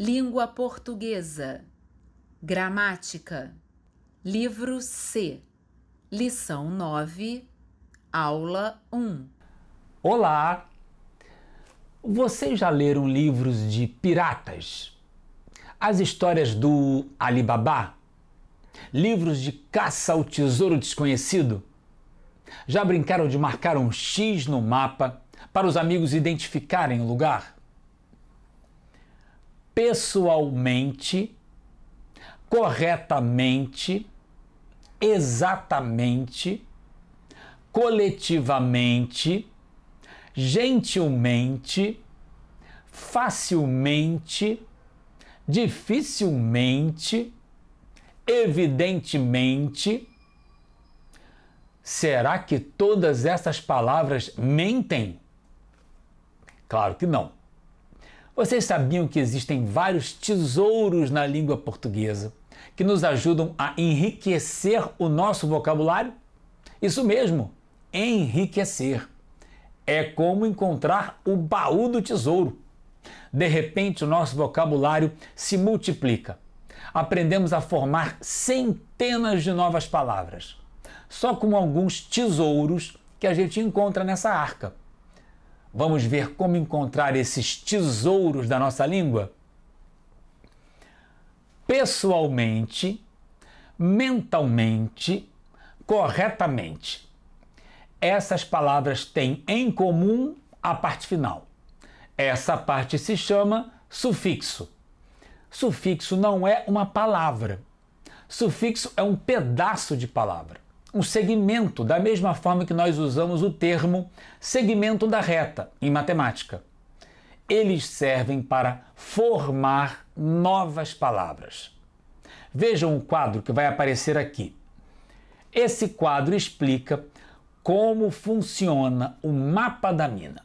Língua Portuguesa. Gramática. Livro C. Lição 9. Aula 1. Olá! Vocês já leram livros de piratas? As histórias do Ali Babá? Livros de caça ao tesouro desconhecido? Já brincaram de marcar um X no mapa para os amigos identificarem o lugar? Pessoalmente, corretamente, exatamente, coletivamente, gentilmente, facilmente, dificilmente, evidentemente. Será que todas essas palavras mentem? Claro que não. Vocês sabiam que existem vários tesouros na língua portuguesa que nos ajudam a enriquecer o nosso vocabulário? Isso mesmo, enriquecer. É como encontrar o baú do tesouro. De repente, o nosso vocabulário se multiplica. Aprendemos a formar centenas de novas palavras, só com alguns tesouros que a gente encontra nessa arca. Vamos ver como encontrar esses tesouros da nossa língua? Pessoalmente, mentalmente, corretamente. Essas palavras têm em comum a parte final. Essa parte se chama sufixo. Sufixo não é uma palavra. Sufixo é um pedaço de palavra, um segmento, da mesma forma que nós usamos o termo segmento da reta em matemática. Eles servem para formar novas palavras. Vejam o quadro que vai aparecer aqui. Esse quadro explica como funciona o mapa da mina.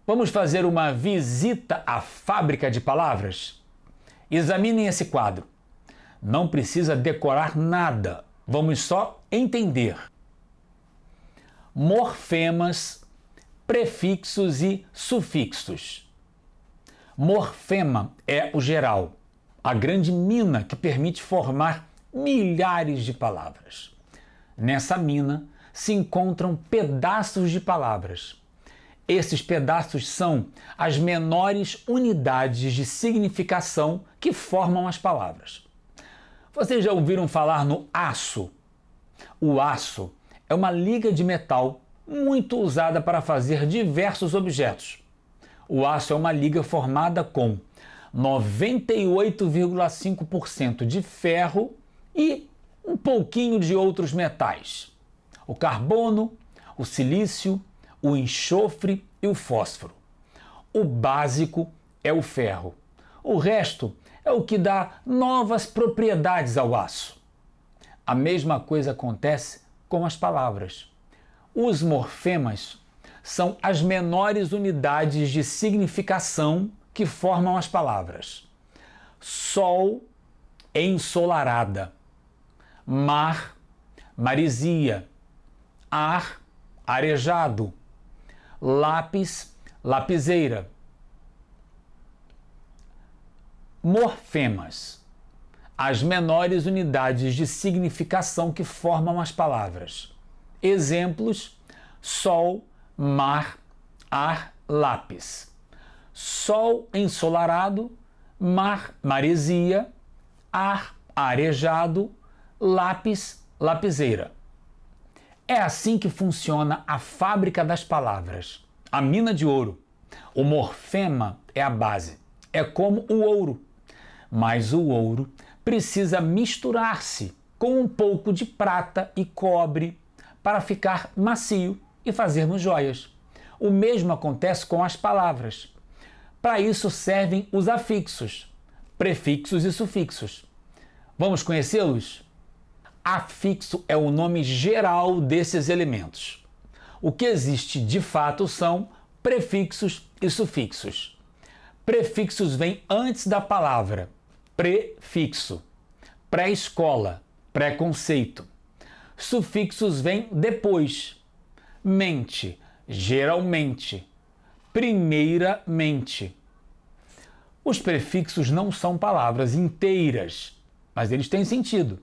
Vamos fazer uma visita à fábrica de palavras? Examinem esse quadro. Não precisa decorar nada. Vamos só entender. Morfemas, prefixos e sufixos. Morfema é o geral, a grande mina que permite formar milhares de palavras. Nessa mina se encontram pedaços de palavras. Esses pedaços são as menores unidades de significação que formam as palavras. Vocês já ouviram falar no aço? O aço é uma liga de metal muito usada para fazer diversos objetos. O aço é uma liga formada com 98,5% de ferro e um pouquinho de outros metais. O carbono, o silício, o enxofre e o fósforo. O básico é o ferro. O resto é o que dá novas propriedades ao aço. A mesma coisa acontece com as palavras. Os morfemas são as menores unidades de significação que formam as palavras. Sol, ensolarada. Mar, maresia. Ar, arejado. Lápis, lapiseira. Morfemas, as menores unidades de significação que formam as palavras. Exemplos: sol, mar, ar, lápis. Sol ensolarado, mar, maresia, ar, arejado, lápis, lapiseira. É assim que funciona a fábrica das palavras, a mina de ouro. O morfema é a base, é como o ouro. Mas o ouro precisa misturar-se com um pouco de prata e cobre para ficar macio e fazermos joias. O mesmo acontece com as palavras. Para isso servem os afixos, prefixos e sufixos. Vamos conhecê-los? Afixo é o nome geral desses elementos. O que existe de fato são prefixos e sufixos. Prefixos vêm antes da palavra. Prefixo. Pré-escola, preconceito. Sufixos vêm depois. Mente, geralmente. Primeiramente. Os prefixos não são palavras inteiras, mas eles têm sentido.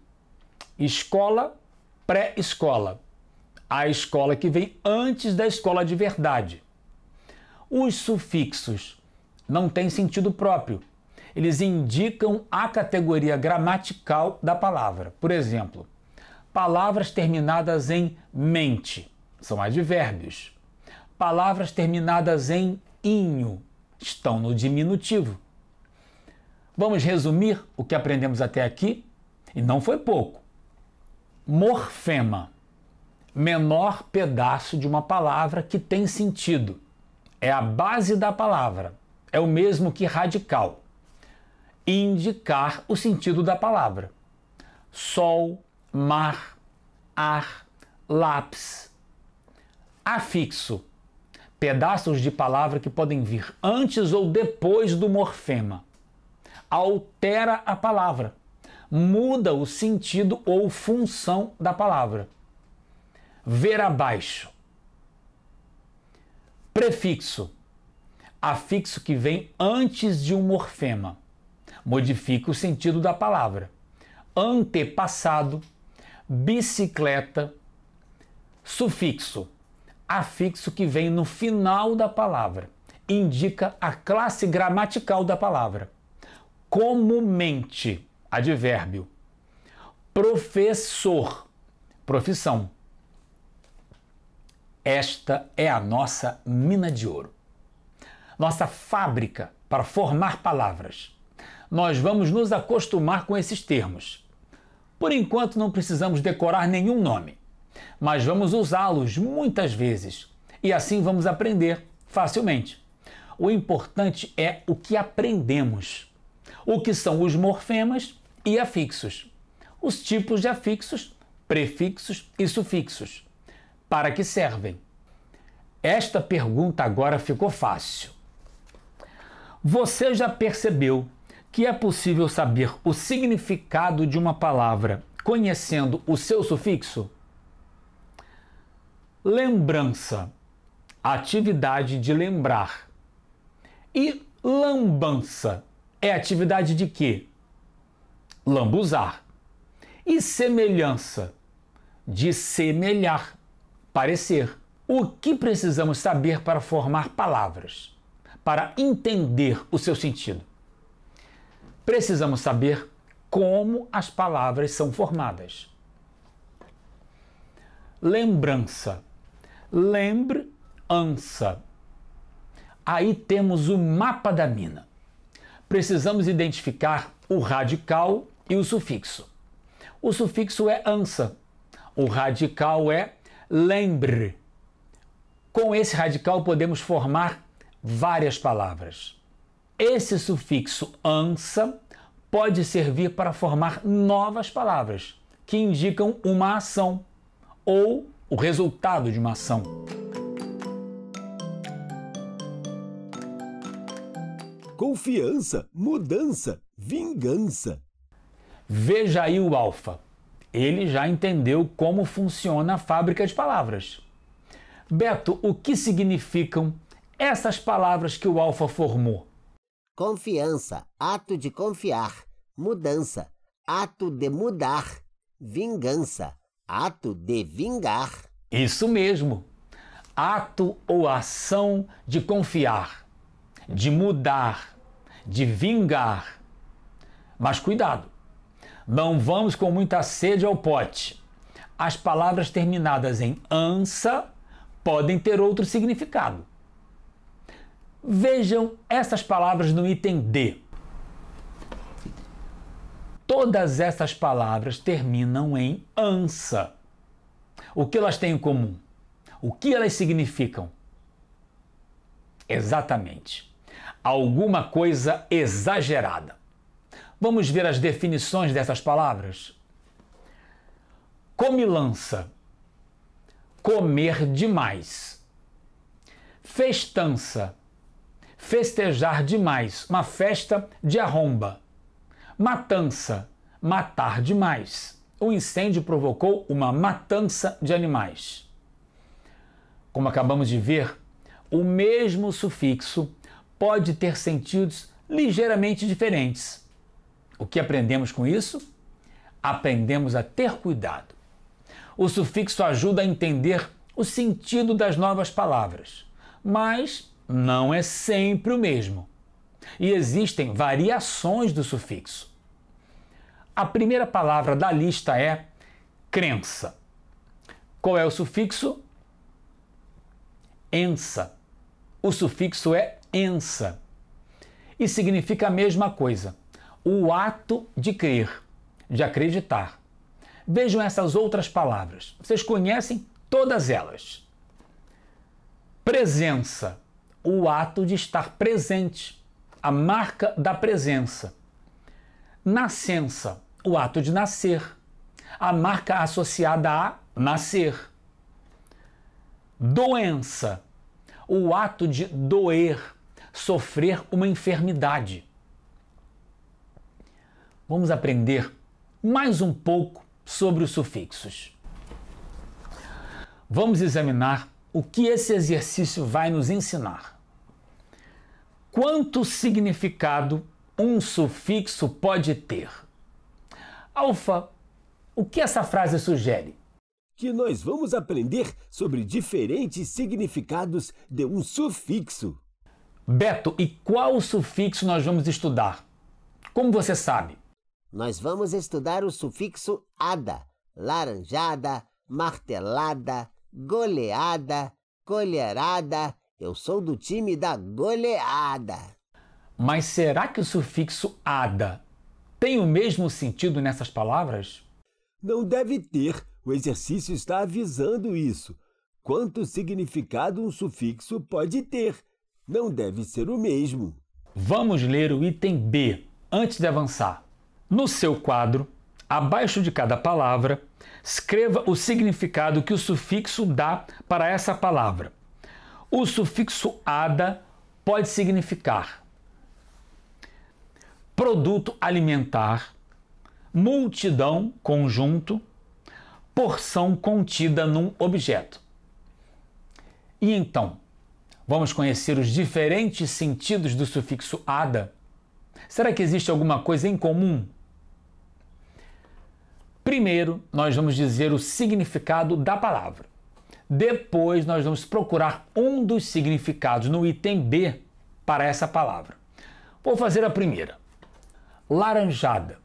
Escola, pré-escola. A escola que vem antes da escola de verdade. Os sufixos não têm sentido próprio. Eles indicam a categoria gramatical da palavra. Por exemplo, palavras terminadas em mente são advérbios. Palavras terminadas em inho estão no diminutivo. Vamos resumir o que aprendemos até aqui? E não foi pouco. Morfema. Menor pedaço de uma palavra que tem sentido. É a base da palavra. É o mesmo que radical. Indicar o sentido da palavra. Sol, mar, ar, lápis. Afixo. Pedaços de palavra que podem vir antes ou depois do morfema. Altera a palavra. Muda o sentido ou função da palavra. Ver abaixo. Prefixo. Afixo que vem antes de um morfema. Modifica o sentido da palavra. Antepassado. Bicicleta. Sufixo. Afixo que vem no final da palavra. Indica a classe gramatical da palavra. Comumente. Advérbio. Professor. Profissão. Esta é a nossa mina de ouro. Nossa fábrica para formar palavras. Nós vamos nos acostumar com esses termos. Por enquanto não precisamos decorar nenhum nome, mas vamos usá-los muitas vezes e assim vamos aprender facilmente. O importante é o que aprendemos. O que são os morfemas e afixos. Os tipos de afixos, prefixos e sufixos. Para que servem? Esta pergunta agora ficou fácil. Você já percebeu que é possível saber o significado de uma palavra conhecendo o seu sufixo? Lembrança, atividade de lembrar. E lambança é atividade de quê? Lambuzar. E semelhança, de semelhar, parecer. O que precisamos saber para formar palavras? Para entender o seu sentido? Precisamos saber como as palavras são formadas. Lembrança. Lembrança. Aí temos o mapa da mina. Precisamos identificar o radical e o sufixo. O sufixo é ança. O radical é lembre. Com esse radical podemos formar várias palavras. Esse sufixo ança pode servir para formar novas palavras que indicam uma ação ou o resultado de uma ação. Confiança, mudança, vingança. Veja aí o alfa. Ele já entendeu como funciona a fábrica de palavras. Beto, o que significam essas palavras que o alfa formou? Confiança, ato de confiar. Mudança, ato de mudar. Vingança, ato de vingar. Isso mesmo. Ato ou ação de confiar, de mudar, de vingar. Mas cuidado, não vamos com muita sede ao pote. As palavras terminadas em ança podem ter outro significado. Vejam essas palavras no item D. Todas essas palavras terminam em ança. O que elas têm em comum? O que elas significam? Exatamente. Alguma coisa exagerada. Vamos ver as definições dessas palavras? Comilança. Comer demais. Festança. Festejar demais. Uma festa de arromba. Matança. Matar demais. O incêndio provocou uma matança de animais. Como acabamos de ver, o mesmo sufixo pode ter sentidos ligeiramente diferentes. O que aprendemos com isso? Aprendemos a ter cuidado. O sufixo ajuda a entender o sentido das novas palavras, mas não é sempre o mesmo. E existem variações do sufixo. A primeira palavra da lista é crença. Qual é o sufixo? Ensa. O sufixo é ensa e significa a mesma coisa, o ato de crer, de acreditar. Vejam essas outras palavras. Vocês conhecem todas elas. Presença, o ato de estar presente, a marca da presença. Nascença, o ato de nascer, a marca associada a nascer. Doença, o ato de doer, sofrer uma enfermidade. Vamos aprender mais um pouco sobre os sufixos. Vamos examinar o que esse exercício vai nos ensinar. Quanto significado um sufixo pode ter? Alfa, o que essa frase sugere? Que nós vamos aprender sobre diferentes significados de um sufixo. Beto, e qual sufixo nós vamos estudar? Como você sabe? Nós vamos estudar o sufixo ada, laranjada, martelada, goleada, colherada. Eu sou do time da goleada. Mas será que o sufixo ada tem o mesmo sentido nessas palavras? Não deve ter. O exercício está avisando isso. Quanto significado um sufixo pode ter? Não deve ser o mesmo. Vamos ler o item B antes de avançar. No seu quadro, abaixo de cada palavra, escreva o significado que o sufixo dá para essa palavra. O sufixo ada pode significar produto alimentar, multidão, conjunto, porção contida num objeto. E então, vamos conhecer os diferentes sentidos do sufixo ada? Será que existe alguma coisa em comum? Primeiro, nós vamos dizer o significado da palavra. Depois, nós vamos procurar um dos significados no item B para essa palavra. Vou fazer a primeira. Laranjada.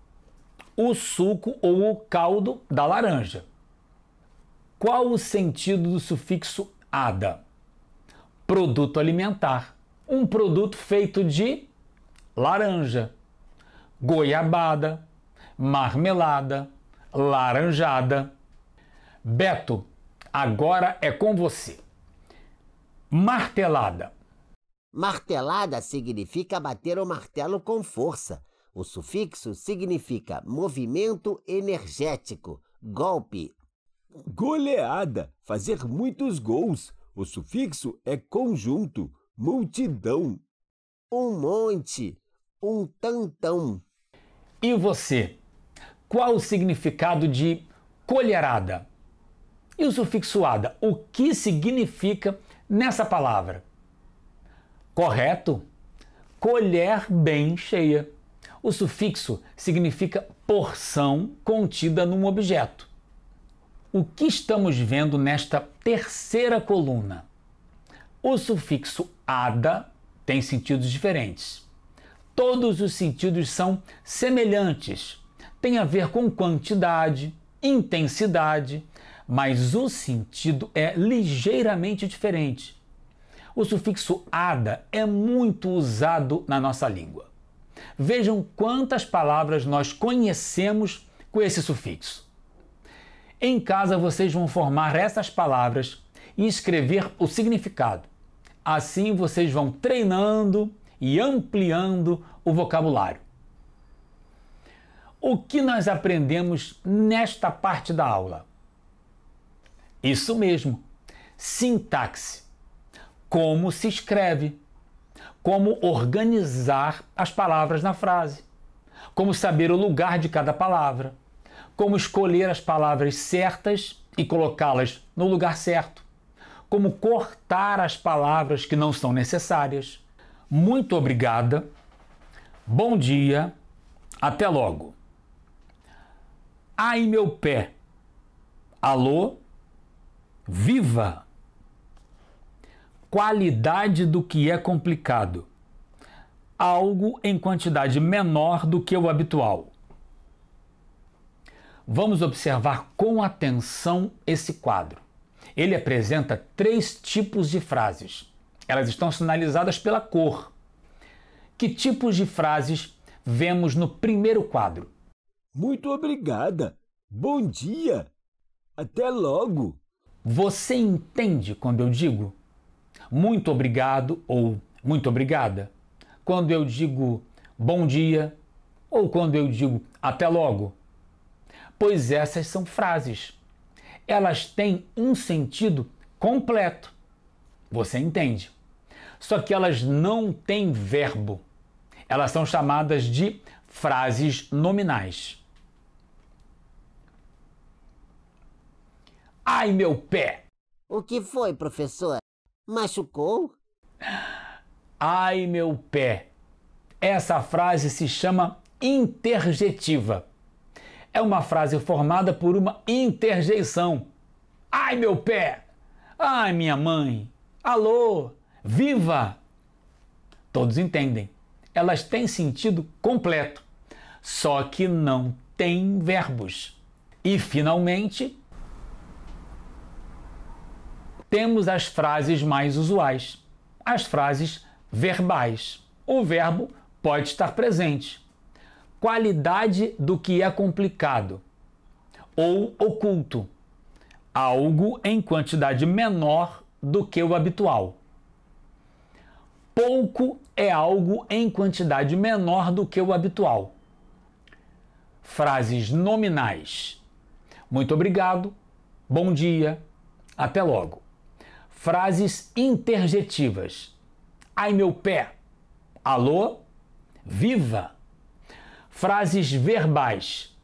O suco ou o caldo da laranja. Qual o sentido do sufixo ada? Produto alimentar. Um produto feito de laranja, goiabada, marmelada, laranjada. Beto, agora é com você. Martelada. Martelada significa bater o martelo com força. O sufixo significa movimento energético, golpe. Goleada, fazer muitos gols. O sufixo é conjunto, multidão. Um monte, um tantão. E você? Qual o significado de colherada? E o sufixo ada, o que significa nessa palavra? Correto? Colher bem cheia. O sufixo significa porção contida num objeto. O que estamos vendo nesta terceira coluna? O sufixo ada tem sentidos diferentes. Todos os sentidos são semelhantes, tem a ver com quantidade, intensidade, mas o sentido é ligeiramente diferente. O sufixo ada é muito usado na nossa língua. Vejam quantas palavras nós conhecemos com esse sufixo. Em casa vocês vão formar essas palavras e escrever o significado. Assim vocês vão treinando e ampliando o vocabulário. O que nós aprendemos nesta parte da aula? Isso mesmo, sintaxe. Como se escreve, como organizar as palavras na frase, como saber o lugar de cada palavra, como escolher as palavras certas e colocá-las no lugar certo, como cortar as palavras que não são necessárias. Muito obrigada. Bom dia, até logo. Ai, meu pé. Alô? Viva! Qualidade do que é complicado. Algo em quantidade menor do que o habitual. Vamos observar com atenção esse quadro. Ele apresenta 3 tipos de frases. Elas estão sinalizadas pela cor. Que tipos de frases vemos no primeiro quadro? Muito obrigada. Bom dia. Até logo. Você entende quando eu digo muito obrigado ou muito obrigada? Quando eu digo bom dia ou quando eu digo até logo? Pois essas são frases. Elas têm um sentido completo. Você entende? Só que elas não têm verbo. Elas são chamadas de frases nominais. Ai, meu pé! O que foi, professor? Machucou? Ai, meu pé! Essa frase se chama interjetiva. É uma frase formada por uma interjeição. Ai, meu pé! Ai, minha mãe! Alô! Viva! Todos entendem. Elas têm sentido completo, só que não têm verbos. E, finalmente, temos as frases mais usuais, as frases verbais. O verbo pode estar presente. Qualidade do que é complicado ou oculto. Algo em quantidade menor do que o habitual. Pouco é algo em quantidade menor do que o habitual. Frases nominais. Muito obrigado, bom dia, até logo. Frases interjetivas. Ai, meu pé. Alô? Viva! Frases verbais.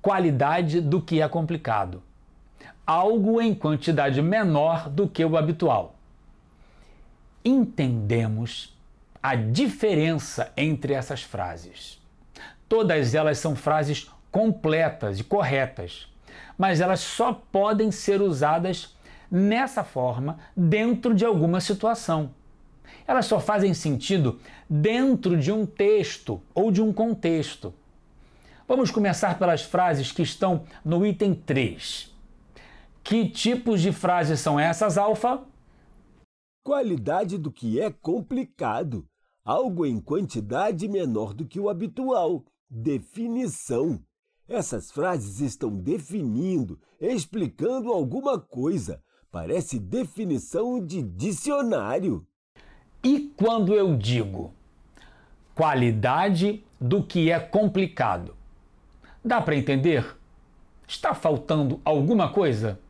Qualidade do que é complicado. Algo em quantidade menor do que o habitual. Entendemos a diferença entre essas frases. Todas elas são frases completas e corretas, mas elas só podem ser usadas nessa forma dentro de alguma situação. Elas só fazem sentido dentro de um texto ou de um contexto. Vamos começar pelas frases que estão no item 3. Que tipos de frases são essas, Alfa? Qualidade do que é complicado. Algo em quantidade menor do que o habitual. Definição. Essas frases estão definindo, explicando alguma coisa. Parece definição de dicionário. E quando eu digo qualidade do que é complicado? Dá para entender? Está faltando alguma coisa?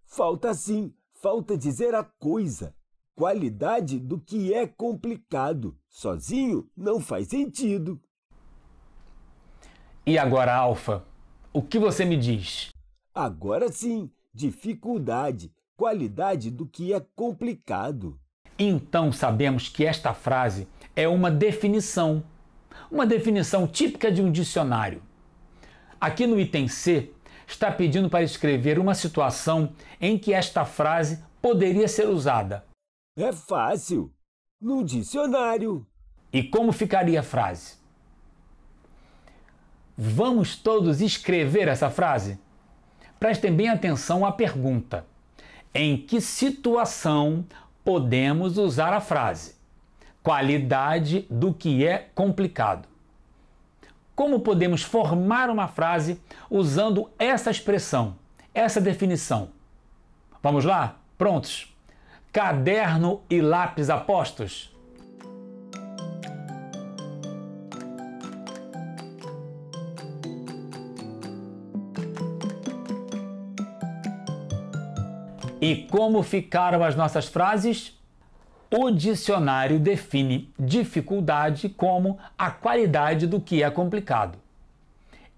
Falta sim, falta dizer a coisa. Qualidade do que é complicado. Sozinho não faz sentido. E agora, Alfa, o que você me diz? Agora sim, dificuldade, qualidade do que é complicado. Então sabemos que esta frase é uma definição típica de um dicionário. Aqui no item C, está pedindo para escrever uma situação em que esta frase poderia ser usada. É fácil. No dicionário. E como ficaria a frase? Vamos todos escrever essa frase? Prestem bem atenção à pergunta. Em que situação podemos usar a frase? Qualidade do que é complicado. Como podemos formar uma frase usando essa expressão, essa definição? Vamos lá? Prontos? Caderno e lápis a postos? E como ficaram as nossas frases? O dicionário define dificuldade como a qualidade do que é complicado.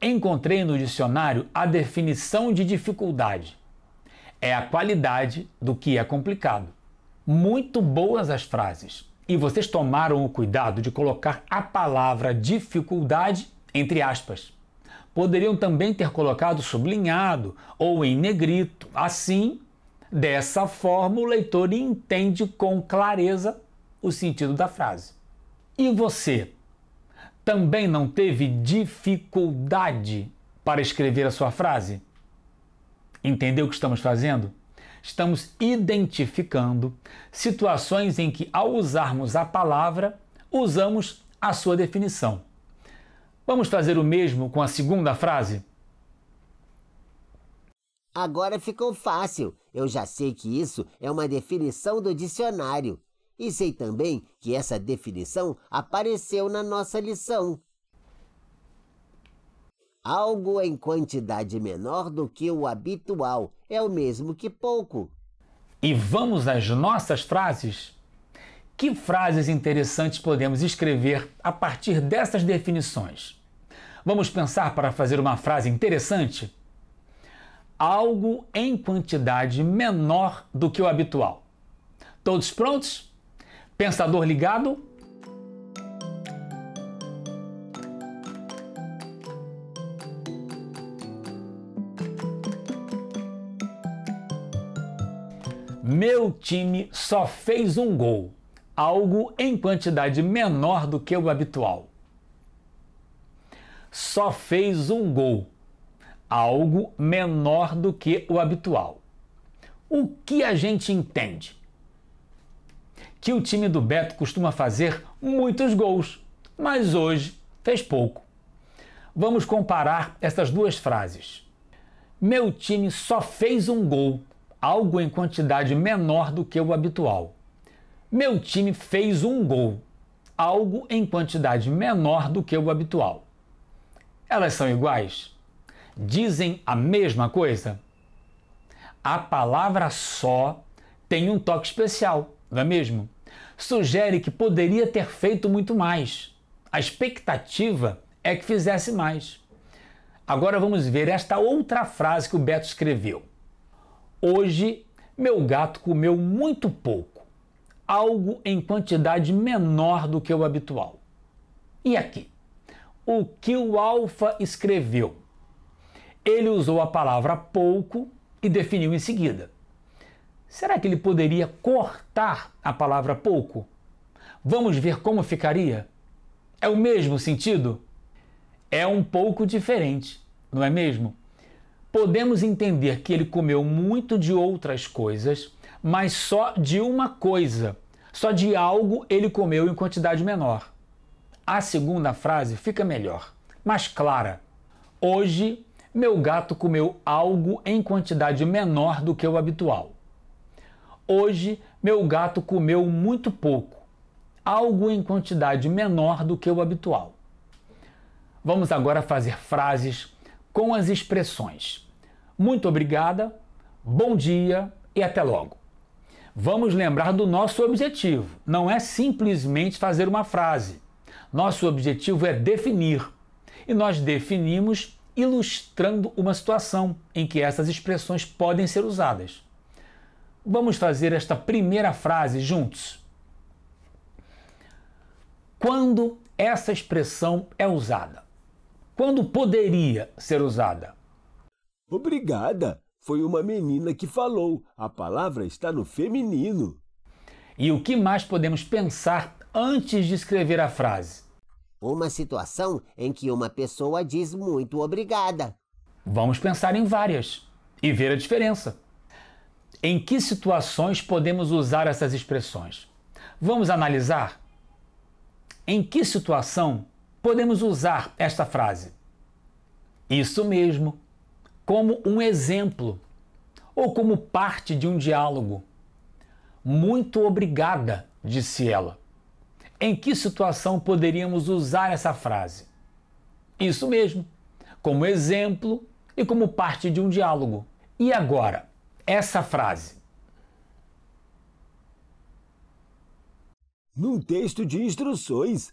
Encontrei no dicionário a definição de dificuldade. É a qualidade do que é complicado. Muito boas as frases. E vocês tomaram o cuidado de colocar a palavra dificuldade entre aspas. Poderiam também ter colocado sublinhado ou em negrito. Assim, dessa forma, o leitor entende com clareza o sentido da frase. E você também não teve dificuldade para escrever a sua frase? Entendeu o que estamos fazendo? Estamos identificando situações em que, ao usarmos a palavra, usamos a sua definição. Vamos fazer o mesmo com a segunda frase? Agora ficou fácil. Eu já sei que isso é uma definição do dicionário. E sei também que essa definição apareceu na nossa lição. Algo em quantidade menor do que o habitual é o mesmo que pouco. E vamos às nossas frases? Que frases interessantes podemos escrever a partir dessas definições? Vamos pensar para fazer uma frase interessante? Algo em quantidade menor do que o habitual. Todos prontos? Pensador ligado? Meu time só fez um gol, algo em quantidade menor do que o habitual. Só fez um gol, algo menor do que o habitual. O que a gente entende? Que o time do Beto costuma fazer muitos gols, mas hoje fez pouco. Vamos comparar essas duas frases. Meu time só fez um gol, algo em quantidade menor do que o habitual. Meu time fez um gol, algo em quantidade menor do que o habitual. Elas são iguais? Dizem a mesma coisa? A palavra só tem um toque especial, não é mesmo? Sugere que poderia ter feito muito mais. A expectativa é que fizesse mais. Agora vamos ver esta outra frase que o Beto escreveu. Hoje, meu gato comeu muito pouco, algo em quantidade menor do que o habitual. E aqui? O que o Alfa escreveu? Ele usou a palavra pouco e definiu em seguida. Será que ele poderia cortar a palavra pouco? Vamos ver como ficaria? É o mesmo sentido? É um pouco diferente, não é mesmo? Podemos entender que ele comeu muito de outras coisas, mas só de uma coisa, só de algo ele comeu em quantidade menor. A segunda frase fica melhor, mais clara. Hoje, meu gato comeu algo em quantidade menor do que o habitual. Hoje, meu gato comeu muito pouco, algo em quantidade menor do que o habitual. Vamos agora fazer frases com as expressões. Muito obrigada, bom dia e até logo. Vamos lembrar do nosso objetivo. Não é simplesmente fazer uma frase. Nosso objetivo é definir. E nós definimos ilustrando uma situação em que essas expressões podem ser usadas. Vamos fazer esta primeira frase juntos. Quando essa expressão é usada? Quando poderia ser usada? Obrigada. Foi uma menina que falou. A palavra está no feminino. E o que mais podemos pensar antes de escrever a frase? Uma situação em que uma pessoa diz muito obrigada. Vamos pensar em várias e ver a diferença. Em que situações podemos usar essas expressões? Vamos analisar? Em que situação podemos usar esta frase? Isso mesmo, como um exemplo ou como parte de um diálogo. Muito obrigada, disse ela. Em que situação poderíamos usar essa frase? Isso mesmo, como exemplo e como parte de um diálogo. E agora, essa frase? Num texto de instruções.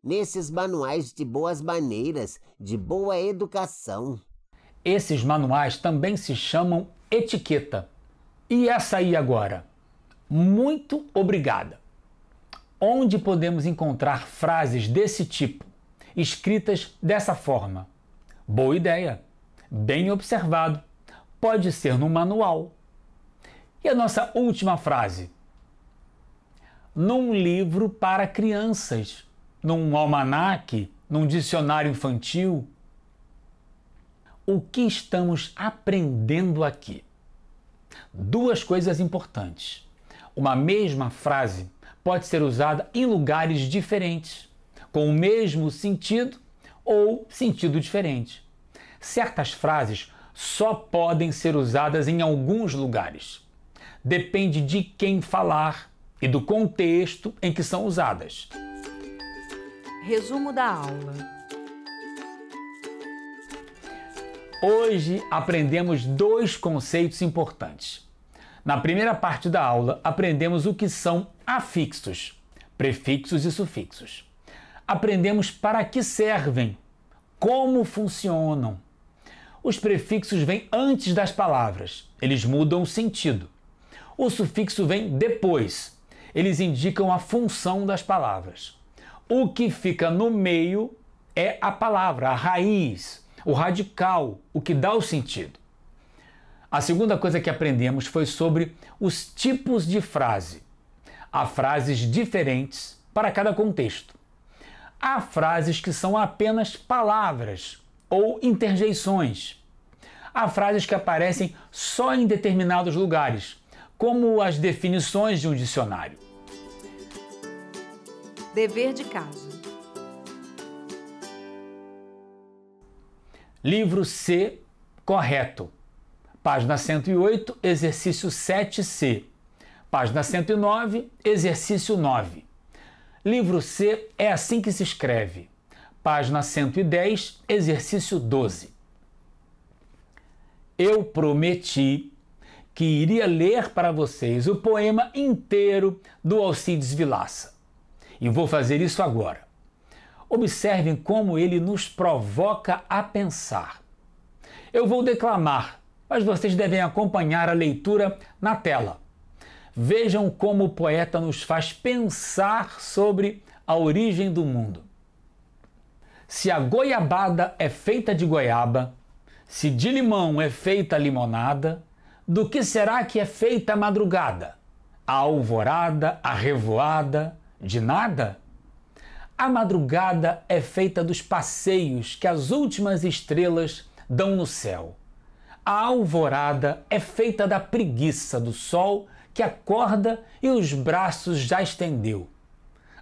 Nesses manuais de boas maneiras, de boa educação. Esses manuais também se chamam etiqueta. E essa aí agora? Muito obrigada. Onde podemos encontrar frases desse tipo, escritas dessa forma? Boa ideia! Bem observado. Pode ser no manual. E a nossa última frase? Num livro para crianças, num almanaque, num dicionário infantil. O que estamos aprendendo aqui? Duas coisas importantes. Uma mesma frase pode ser usada em lugares diferentes, com o mesmo sentido ou sentido diferente. Certas frases só podem ser usadas em alguns lugares. Depende de quem falar e do contexto em que são usadas. Resumo da aula. Hoje aprendemos dois conceitos importantes. Na primeira parte da aula, aprendemos o que são afixos, prefixos e sufixos. Aprendemos para que servem, como funcionam. Os prefixos vêm antes das palavras, eles mudam o sentido. O sufixo vem depois, eles indicam a função das palavras. O que fica no meio é a palavra, a raiz, o radical, o que dá o sentido. A segunda coisa que aprendemos foi sobre os tipos de frase. Há frases diferentes para cada contexto. Há frases que são apenas palavras ou interjeições. Há frases que aparecem só em determinados lugares, como as definições de um dicionário. Dever de casa. Livro C, correto. Página 108, exercício 7C. Página 109, exercício 9. Livro C é assim que se escreve. Página 110, exercício 12. Eu prometi que iria ler para vocês o poema inteiro do Alcides Vilaça. E vou fazer isso agora. Observem como ele nos provoca a pensar. Eu vou declamar, mas vocês devem acompanhar a leitura na tela. Vejam como o poeta nos faz pensar sobre a origem do mundo. Se a goiabada é feita de goiaba, se de limão é feita a limonada, do que será que é feita a madrugada? A alvorada, a revoada, de nada? A madrugada é feita dos passeios que as últimas estrelas dão no céu. A alvorada é feita da preguiça do sol que acorda e os braços já estendeu.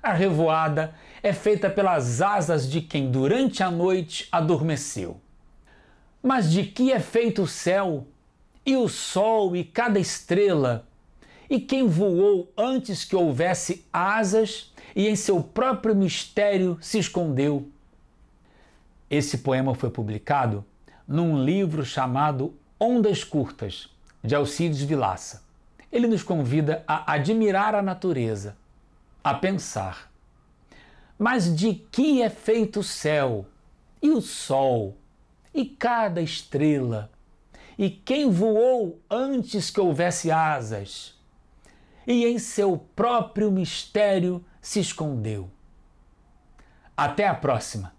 A revoada é feita pelas asas de quem durante a noite adormeceu. Mas de que é feito o céu, e o sol e cada estrela? E quem voou antes que houvesse asas e em seu próprio mistério se escondeu? Esse poema foi publicado num livro chamado Ondas Curtas, de Alcides Vilaça. Ele nos convida a admirar a natureza, a pensar. Mas de que é feito o céu, e o sol, e cada estrela? E quem voou antes que houvesse asas? E em seu próprio mistério se escondeu. Até a próxima!